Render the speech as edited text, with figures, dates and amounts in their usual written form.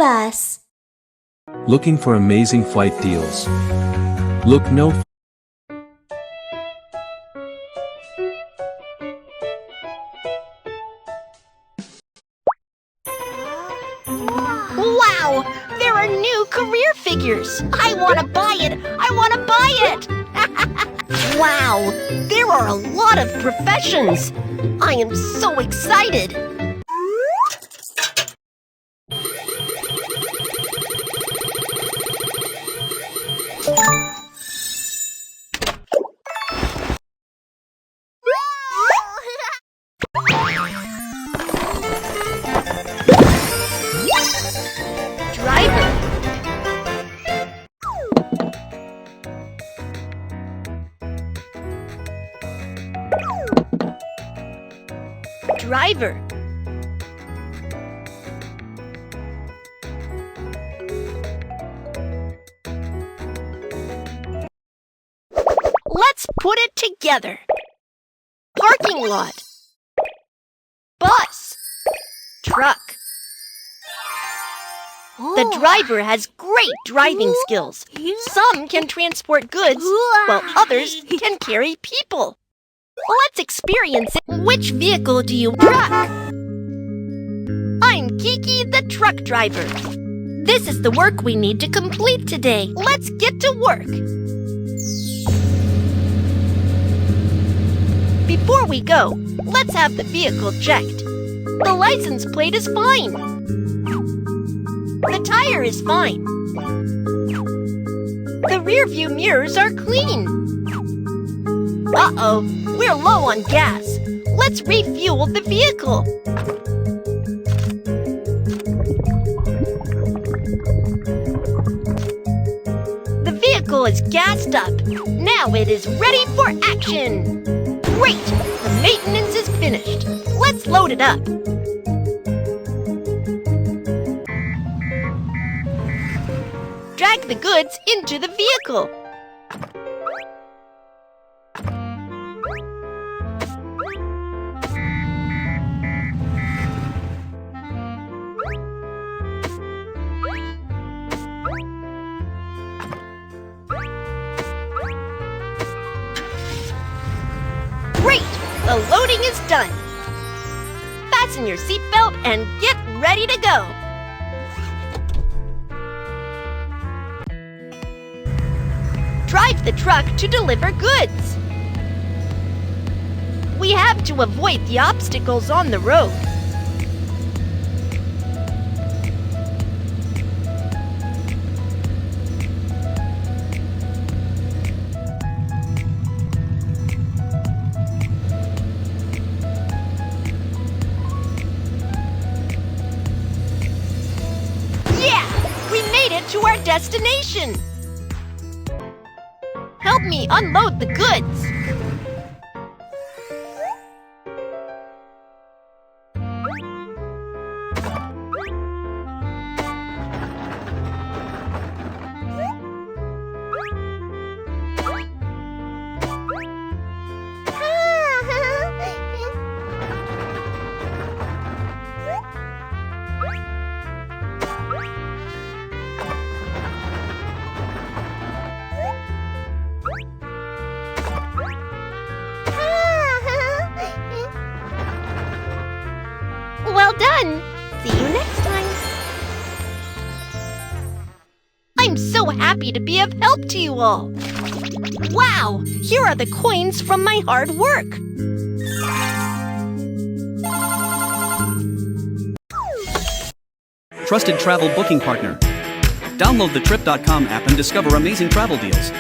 bus. Looking for amazing flight deals? Look no Wow! There are new career figures! I want to buy it! I want to buy it! Wow! There are a lot of professions! I am so excited! Driver. Let's put it together. Parking lot. Bus. Truck. The driver has great driving skills. Some can transport goods, while others can carry people. Let's experience it. Which vehicle do you truck? I'm Kiki, the truck driver. This is the work we need to complete today. Let's get to work. Before we go, let's have the vehicle checked. The license plate is fine. The tire is fine. The rear view mirrors are clean. Uh-oh, we're low on gas. Let's refuel the vehicle. The vehicle is gassed up. Now it is ready for action. Great! The maintenance is finished. Let's load it up. Drag the goods into the vehicle. Great! The loading is done. Fasten your seatbelt and get ready to go. Drive the truck to deliver goods. We have to avoid the obstacles on the road. Yeah! We made it to our destination! Help me unload the goods. Well done! See you next time! I'm so happy to be of help to you all! Wow! Here are the coins from my hard work! Trusted travel booking partner. Download the Trip.com app and discover amazing travel deals.